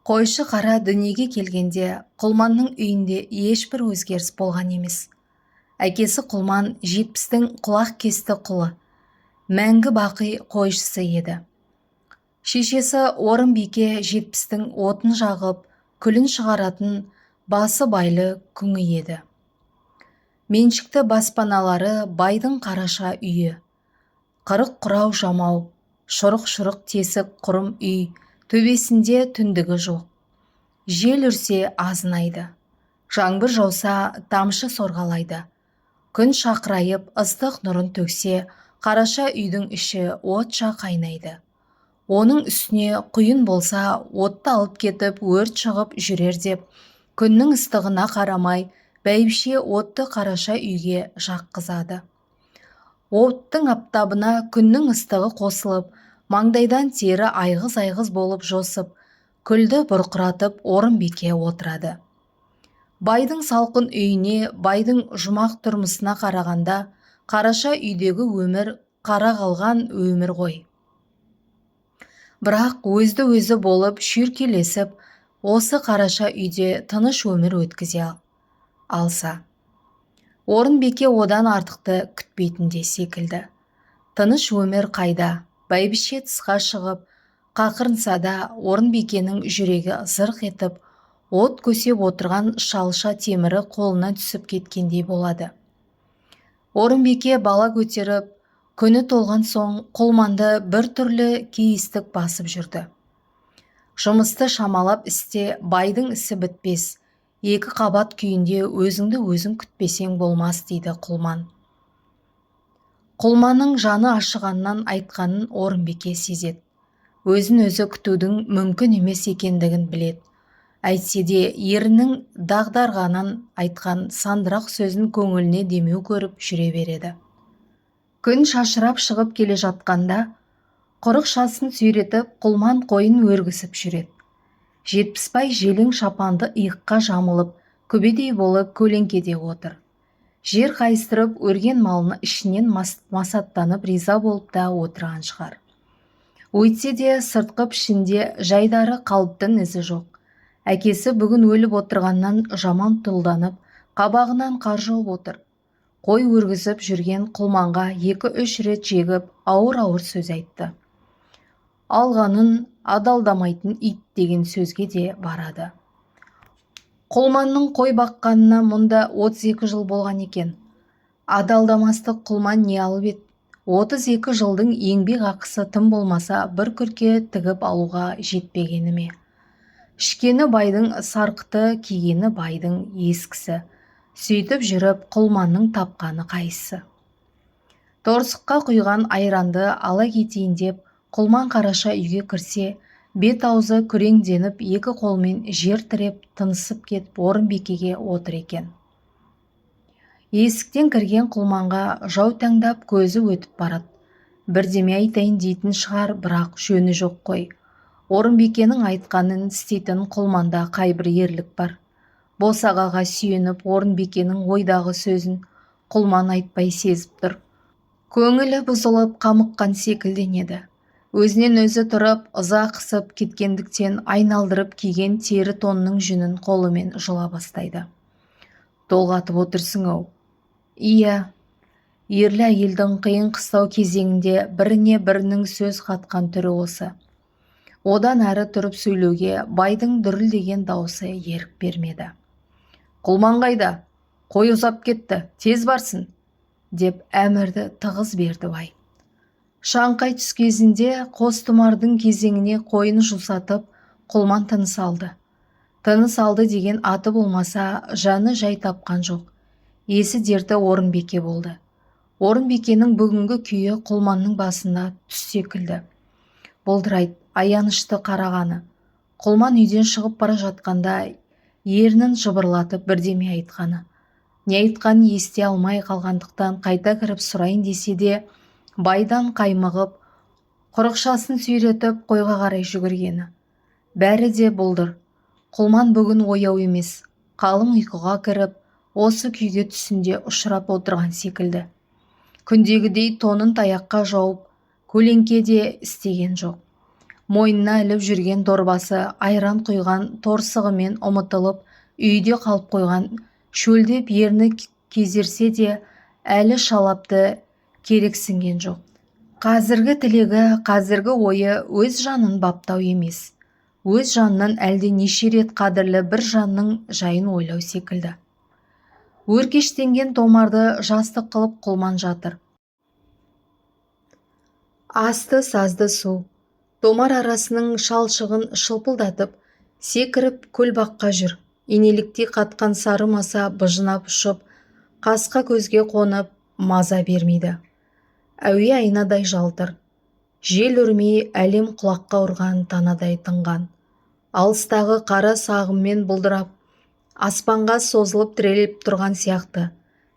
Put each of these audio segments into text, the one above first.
Қойшы қара дүниеге келгенде Құлманның үйінде ешбір өзгеріс болған емес. Әкесі Құлман 70-тің құлақ кесті құлы, мәңгі бақи қойшысы еді. Шешесі Орынбике 70-тің отын жағып, күлін шығаратын басы байлы күңі еді. Меншікті баспаналары байдың қараша үйі. Қырық құрау жамау, шұрық-шұрық тесік құрым үй, төбесінде түндігі жоқ. Жел үрсе азынайды. Жаңбыр жауса тамшы сорғалайды. Күн шақырайып ыстық нұрын төксе, қараша үйдің іші отша қайнайды. Оның үстіне құйын болса, отты алып кетіп өрт шығып жүрер деп, күннің ыстығына қарамай, бәйбіше отты қараша үйге жаққызады. Оттың аптабына күннің ыстығы қосылып, маңдайдан тері айғыз-айғыз болып жосып, күлді бұрқыратып Орынбике отырады. Байдың салқын үйіне, байдың жұмақ тұрмысына қарағанда, қараша үйдегі өмір қара қалған өмір ғой. Бірақ өзді-өзі болып шүйіркелесіп, осы қараша үйде тыныш өмір өткізе алса. Орынбике одан артықты күтпейтінде секілді. Тыныш өмір қайда, бәйбіше тысқа шығып, қақырынса да Орынбикенің жүрегі зырқ етіп, от көсеп отырған шалша темірі қолынан түсіп кеткендей болады. Орынбике бала көтеріп, күні толған соң Құлманды бір түрлі кейістік басып жүрді. Жұмысты шамалап істе, байдың ісі бітпес. Екі қабат күйінде өзіңді өзің күтпесең болмас дейді Құлман. Құлманның жаны ашығаннан айтқанын Орынбике сезет. Өзін өзі күтудің мүмкін емес екендігін білет. Әйтсе де ерінің дағдарғанан айтқан сандырақ сөзін көңіліне демеу көріп жүре береді. Күн шашырап шығып келе жатқанда, құрық шасын сүйретіп Құлман қойын өргісіп жүреді. Жетпісбай желең шапанды иыққа жамылып, көбедей болып көлеңкеде отыр. Жер қайыстырып өрген малыны ішінен масаттанып риза болып та отырған шығар. Өйтсе де сыртқы пішінде жайдары қалыптың ізі жоқ. Әкесі бүгін өліп отырғаннан жаман тұлданып, қабағынан қар жауып отыр. Қой өргізіп жүрген Құлманға 2-3 рет жегіп, ауыр-ауыр сөз айтты. Алғанын адалдамайтын ит деген сөзге де барады. Құлманның қой баққанына мұнда 32 жыл болған екен. Адалдамастық Құлман не алып ет? 32 жылдың еңбек ақысы тым болмаса бір күрке тігіп алуға жетпегені ме? Ішкені байдың сарқыты, кигені байдың ескісі. Сөйтіп жүріп Құлманның тапқаны қайсысы? Торсыққа құйған айранды ала кетейін деп, Құлман қараша үйге кірсе, бет-аузы күреңденіп, екі қолмен жер тіреп, тынысып кетіп Орынбикеге отыр екен. Есіктен кірген Құлманға жау таңдап көзі өтіп барады. Бірдеме айтайын дейтін шығар, бірақ жөні жоқ қой. Орынбикенің айтқанын істейтін Құлманда қайбір ерлік бар. Босағаға сүйеніп Орынбикенің ойдағы сөзін Құлман айтпай сезіп тұр. Көңілі бұзылып қамыққан секілденеді. Өзінен өзі тұрып, ыза қысып кеткендіктен айналдырып киген тері тонның жүнін қолымен жұла бастайды. Толғатып отырсың-ау. Иә, ерлі әйелдің қиын қыстау кезеңінде біріне бірінің сөз қатқан түрі осы. Одан әрі тұрып сөйлеуге байдың дүрілдеген даусы ерік бермеді. Құлман қайда? Қой ұзап кетті, тез барсын, деп әмірді тығыз берді бай. Шаңқай түс кезінде қос тұмардың кезеңіне қойын жусатып, Құлман тыныс алды. Тыныс алды деген аты болмаса, жаны жай тапқан жоқ. Есі дерті Орынбике болды. Орынбикенің бүгінгі күйі Құлманның басына түс секілді. Бұлдырайды, аянышты қарағаны. Құлман үйден шығып бара жатқанда, ернін жыбырлатып бірдеме айтқаны. Не айтқанын ести алмай қалғандықтан қайта кіріп сұрайын десе де, байдан қаймығып, құрықшасын сүйретіп қойға қарай жүгіргені. Бәрі де бұлдыр. Құлман бүгін ояу емес, қалың ұйқыға кіріп, осы күйге түсінде ұшырап отырған секілді. Күндегідей тонын таяққа жауып, көлеңкеде істеген жоқ. Мойнына іліп жүрген дорбасы айран құйған торсығымен ұмытылып, үйде қалып қойған. Шөлдеп ерні кезерсе де, әлі шалапты керексінген жоқ. Қазіргі тілегі, қазіргі ойы өз жанын баптау емес. Өз жанынан әлде неше рет қадірлі бір жанның жайын ойлау секілді. Өркештенген томарды жастық қылып Құлман жатыр. Асты сазды су. Томар арасының шалшығын шылпылдатып, секіріп көлбаққа жүр. Инеліктей қатқан сары маса быжынап ұшып, қасқа көзге қонып, маза бермейді. Әуе айнадай жалтыр. Жел үрмей әлем құлаққа ұрған танадай тынған. Алыстағы қара сағыммен бұлдырап, аспанға созылып тіреліп тұрған сияқты.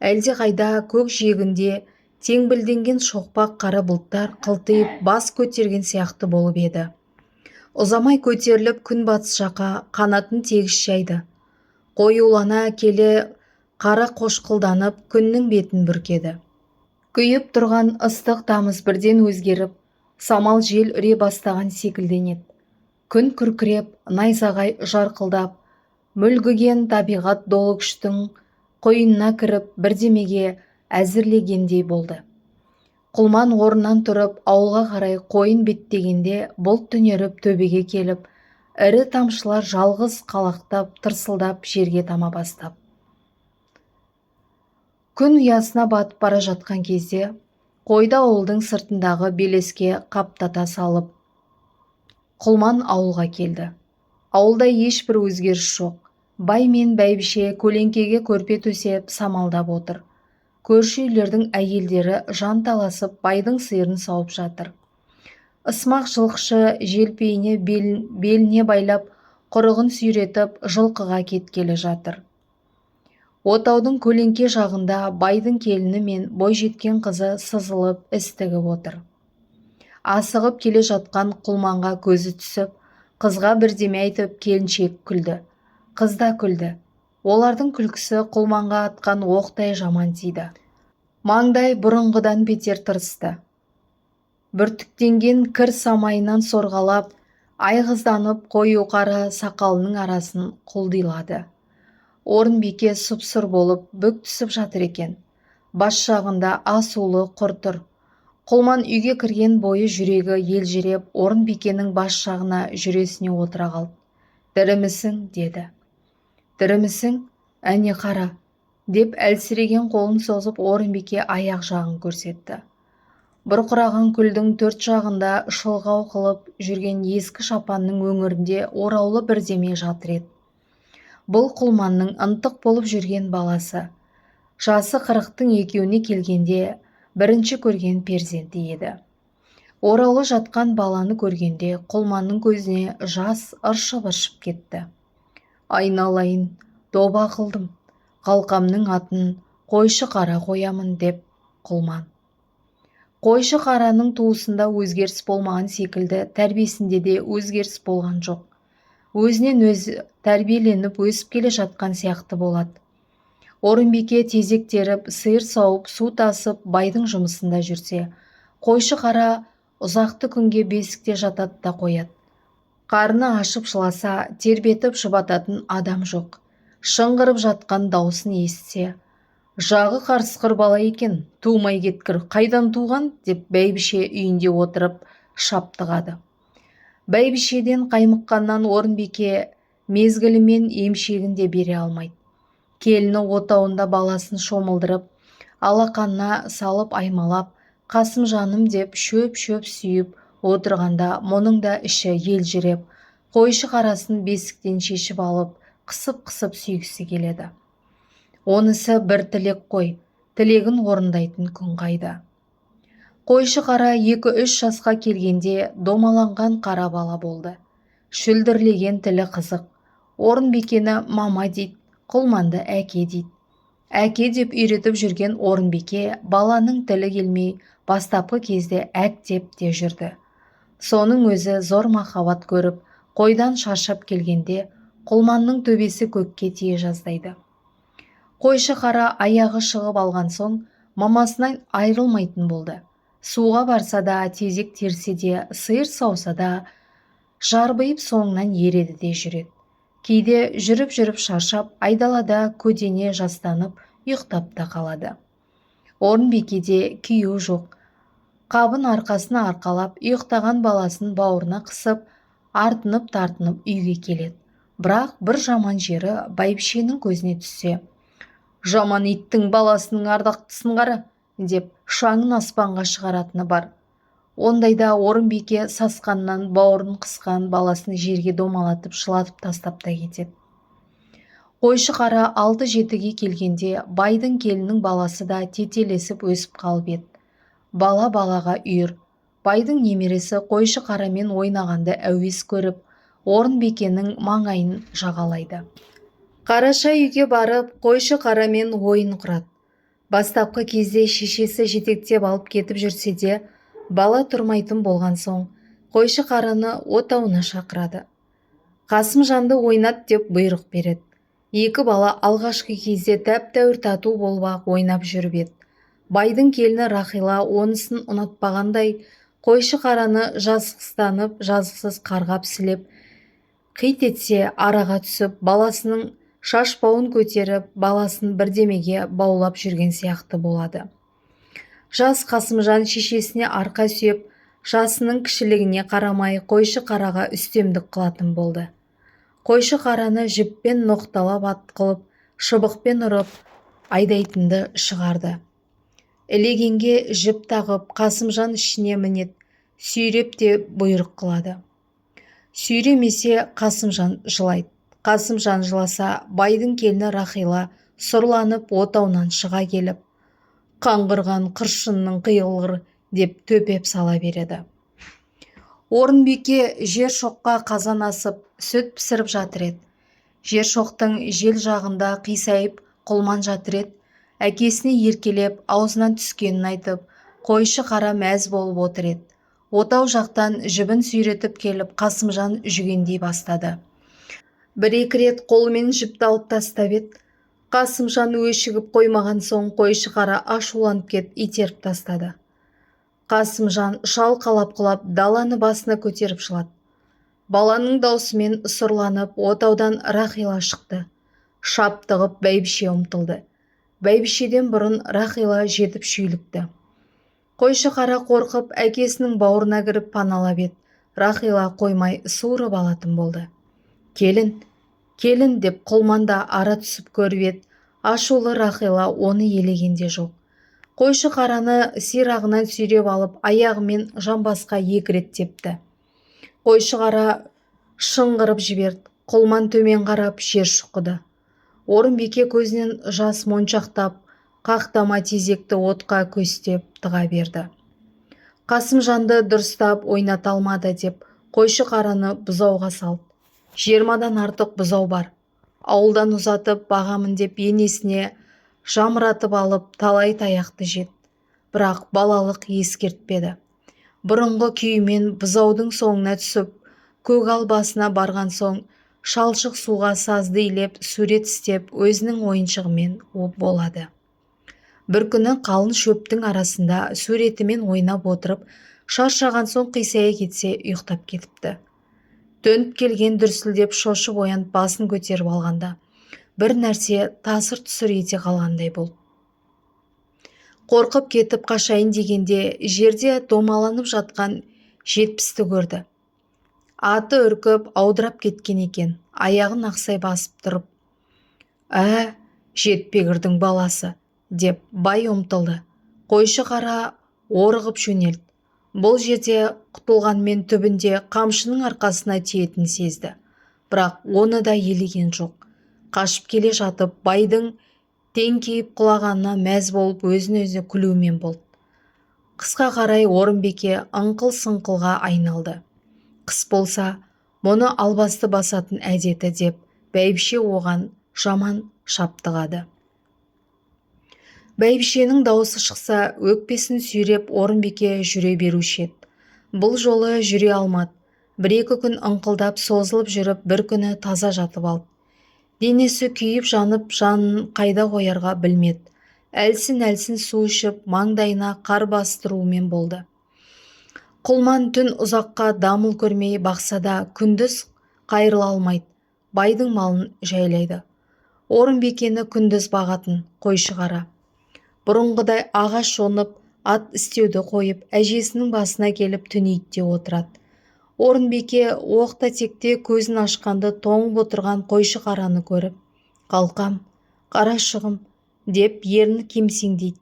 Әлде қайда көк жиегінде теңбілденген шоқпақ қара бұлттар қылтиып бас көтерген сияқты болып еді. Ұзамай көтеріліп күнбатыс жаққа қанатын тегіс жайды. Қоюлана келе қара қошқылданып күннің бетін бүркеді. Күйіп тұрған ыстық тамыз бірден өзгеріп, самал жел үре бастаған секілденеді. Күн күркіреп, найзағай жарқылдап, мүлгіген табиғат долы күштің қойынына кіріп бірдемеге әзірлегендей болды. Құлман орнынан тұрып, ауылға қарай қойын беттегенде бұлт түнеріп төбеге келіп, ірі тамшылар жалғыз қалақтап, тырсылдап жерге тама бастап. Күн ұясына батып бара жатқан кезде, қойды ауылдың сыртындағы белеске қаптата салып, Құлман ауылға келді. Ауылда ешбір өзгеріс жоқ. Бай мен бәйбіше көлеңкеге көрпе төсеп самалдап отыр. Көрші үйлердің әйелдері жан таласып байдың сиырын сауып жатыр. Ысмақ жылқышы желпейіне беліне байлап, құрығын сүйретіп жылқыға кеткелі жатыр. Отаудың көлеңке жағында байдың келіні мен бойжеткен қызы сызылып іс тігіп отыр. Асығып келе жатқан Құлманға көзі түсіп, қызға бірдеме айтып келіншек күлді. Қыз да күлді. Олардың күлкісі Құлманға атқан оқтай жаман тиді. Маңдай бұрынғыдан бетер тырысты. Бүртіктенген кір самайынан сорғалап, айғызданып қою қара сақалының арасын құлдилады. Орынбике сұп-сұр болып бүк түсіп жатыр екен. Бас жағында асулы құртыр. Құлман үйге кірген бойы жүрегі елжіреп, Орынбикенің бас жағына жүресіне отыра қалды. «Тірімісің?» деді. «Тірімісің? Әне қара», деп әлсіреген қолын созып Орынбике аяқ жағын көрсетті. Бұрқыраған күлдің төрт жағында шылғау қылып жүрген ескі шапанның өңірінде ораулы бірдеме жатыр еді. Бұл Құлманның ынтық болып жүрген баласы. Жасы 40-тың екеуіне келгенде бірінші көрген перзенті еді. Ораулы жатқан баланы көргенде Құлманның көзіне жас ыршып-ыршып кетті. «Айналайын, тоба қылдым. Қалқамның атын қойшы қара қоямын» деп Құлман. Қойшы қараның туысында өзгеріс болмаған секілді, тәрбиесінде де өзгеріс болған жоқ. Өзінен өзі тәрбиеленіп өсіп келе жатқан сияқты болады. Орынбике тезек теріп, сиыр сауып, су тасып, байдың жұмысында жүрсе, қойшы қара ұзақты күнге бесікте жатады да қояды. Қарны ашып жыласа, тербетіп жұбататын адам жоқ. Шыңғырып жатқан даусын естісе, «Жағы қарсқыр бала екен, тумай кеткір, қайдан туған?» деп бәйбіше үйінде отырып шаптығады. Бәйбішеден қаймыққаннан Орынбике мезгілімен емшегін де бере алмайды. Келіні отауында баласын шомылдырып, алақанына салып аймалап, «Қасым жаным» деп шөп-шөп сүйіп отырғанда мұның да іші елжіреп, қойшы қарасын бесіктен шешіп алып, қысып-қысып сүйгісі келеді. Онысы бір тілек қой, тілегін орындайтын күн қайда. Қойшы қара 2-3 жасқа келгенде домаланған қара бала болды. Шүлдірлеген тілі қызық. Орынбикені мама дейді, Құлманды әке дейді. Әке деп үйретіп жүрген Орынбике баланың тілі келмей бастапқы кезде әк деп те жүрді. Соның өзі зор махаббат көріп, қойдан шаршап келгенде Құлманның төбесі көкке тие жаздайды. Қойшы қара аяғы шығып алған соң мамасынан айрылмайтын болды. Суға барса да, тезек терсе де, сиыр сауса да, жарбайып соңынан ереді де жүреді. Кейде жүріп шаршап айдалада көдене жастанып ұйықтап та қалады. Орынбикеде күйеу жоқ. Қабын арқасына арқалап ұйықтаған баласын бауырына қысып, артынып-тартынып үйге келеді. Бірақ бір жаман жері бәйбішенің көзіне түссе, «Жаман иттің баласының ардақтысын қара» деп шаңын аспанға шығаратыны бар. Ондайда Орынбике сасқаннан бауырын қысқан баласын жерге домалатып жылатып тастап та кетеді. Қойшы қара 6-7-ге келгенде байдың келінің баласы да тетелесіп өсіп қалып еді. Бала балаға үйір. Байдың немересі қойшы қарамен ойнағанды әуес көріп, Орынбикенің маңайын жағалайды. Қараша үйге барып, қойшы қарамен ойын құрады. Бастапқы кезде шешесі жетектеп алып кетіп жүрсе де, бала тұрмайтын болған соң, қойшы қараны отауына шақырады. Қасымжанды ойнат деп бұйрық береді. Екі бала алғашқы кезде тәп-тәуір тату болып ойнап жүріп еді. Байдың келіні Рахила онысын ұнатпағандай, қойшы қараны жазықстанып, жазықсыз қарғап сілеп, қит етсе араға түсіп, баласының шашбауын көтеріп, баласын бірдемеге баулап жүрген сияқты болады. Жас Қасымжан шешесіне арқа сүйеп, жасының кішілігіне қарамай қойшы қараға үстемдік қылатын болды. Қойшы қараны жіппен ноқталап атқылып, шыбықпен ұрып, айдайтынды шығарды. Ілегенге жіп тағып, Қасымжан ішіне мінет, сүйреп те бұйрық қылады. Сүйремесе Қасымжан жылайды. Қасымжан жыласа, байдың келіні Рахила сұрланып отауынан шыға келіп, «Қаңғырған қыршынның қиылғыр» деп төпеп сала береді. Орынбике жер шоққа қазан асып, сүт пісіріп жатыр еді. Жер шоқтың жел жағында қисайып құлман жатыр еді. Әкесіне еркелеп, аузынан түскенін айтып, қойшы қара мәз болып отыр еді. Отау жақтан жібін сүйретіп келіп, Қасымжан жүгендей бастады. Бір-екі рет қолымен жіпті алып тастап еді. Қасымжан өшігіп қоймаған соң, қойшы қара ашуланып кетіп итеріп тастады. Қасымжан шалқалап-құлап даланы басына көтеріп жылады. Баланың даусымен сұрланып, отаудан Рахила шықты. Шаптығып бәйбіше ұмтылды. Бәйбішеден бұрын Рахила жетіп шүйлікті. Қойшы қара қорқып, әкесінің бауырына кіріп паналап еді. Рахила қоймай суырып алатын болды. «Келін, келін» деп құлманда ара түсіп көріп еді. Ашулы Рахила оны елегенде жоқ. Қойшы қараны сирағынан сүйреп алып, аяғымен жамбасқа екі рет тепті. Қойшы қара шыңғырып жіберді. Құлман төмен қарап жер шұқыды. Орынбике көзінен жас моншақтап, қақтама тезекті отқа көстеп тыға берді. Қасымжанды дұрыстап ойната алмады деп, қойшы қараны бұзауға салды. 20-дан артық бұзау бар. Ауылдан ұзатып бағамын деп енесіне жамыратып алып талай таяқты жет. Бірақ балалық ескертпеді. Бұрынғы күйімен бұзаудың соңына түсіп, көгал басына барған соң, шалшық суға сазды илеп, сурет істеп, өзінің ойыншығымен болады. Бір күні қалың шөптің арасында суретімен ойнап отырып, шаршаған соң қисая кетсе ұйықтап кетіпті. Төніп келген дүрсілдеп шошып оянып басын көтеріп алғанда, бір нәрсе тасыр-тұсыр ете қалғандай болды. Қорқып кетіп қашайын дегенде, жерде домаланып жатқан жетпісті көрді. Аты үркіп, аудырап кеткен екен, аяғын ақсай басып тұрып, жетпегірдің баласы» деп бай ұмтылды. Қойшы қара орығып жөнелді. Бұл жерде құтылғанмен түбінде қамшының арқасына тиетін сезді. Бірақ оны да елеген жоқ. Қашып келе жатып, байдың теңкейіп құлағанына мәз болып өзін-өзі күлумен болды. Қысқа қарай Орынбике ыңқыл-сыңқылға айналды. Қыс болса, мұны албасты басатын әдеті деп, бәйбіше оған жаман шаптығады. Бәйбішенің даусы шықса, өкпесін сүйреп Орынбике жүре беруші еді. Бұл жолы жүре алмады. Бір-екі күн ыңқылдап созылып жүріп, бір күні таза жатып алды. Денесі күйіп жанып, жанын қайда қоярға білмеді. Әлсін-әлсін су ішіп, маңдайына қар бастырумен болды. Құлман түн ұзаққа дамыл көрмей бақса да күндіз қайырыла алмайды, байдың малын жайлайды. Орынбикені күндіз бағатын қойшы қара. Бұрынғыдай ағаш жонып, ат істеуді қойып, әжесінің басына келіп түнейтте отырады. Орынбике оқта-текте көзін ашқанды тоңып отырған қойшы қараны көріп, «Қалқам, қарашығым» деп ерні кемсеңдейді.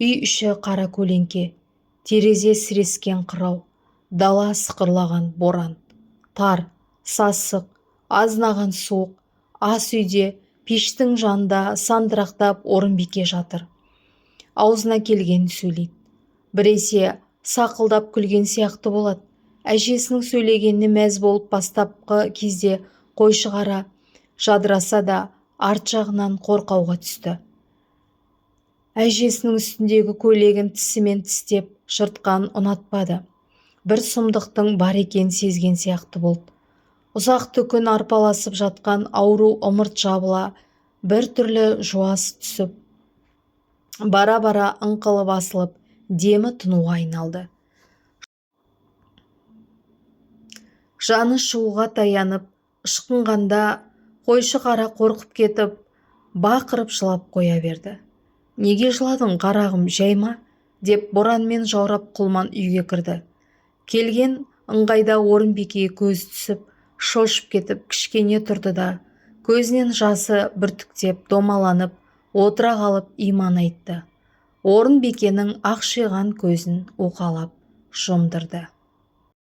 Үй іші қара көлеңке, терезе сірескен қырау, дала сықырлаған боран, тар, сасық, азнаған суық, ас үйде пештің жанында сандырақтап Орынбике жатыр. Аузына келген сөйлейді. Біресе сақылдап күлген сияқты болады. Әжесінің сөйлегеніне мәз болып бастапқы кезде қойшы қара жадыраса да арт жағынан қорқауға түсті. Әжесінің үстіндегі көйлегін тісімен тістеп жыртқан ұнатпады. Бір сұмдықтың бар екенін сезген сияқты болды. Ұзақты күн арпаласып жатқан ауру ымырт жабыла, бір түрлі жуас түсіп, бара-бара ыңқылы басылып, демі тынуға айналды. Жаны шығуға таянып, ышқынғанда қойшы қара қорқып кетіп, бақырып жылап қоя берді. «Неге жыладың, қарағым, жай ма?» деп боранмен жаурап Құлман үйге кірді. Келген ыңғайда Орынбикеге көз түсіп, шошып кетіп, кішкене тұрды да, көзінен жасы бүртіктеп, домаланып, отыра қалып иман айтты. Орынбикенің ақшиған көзін уқалап жұмдырды.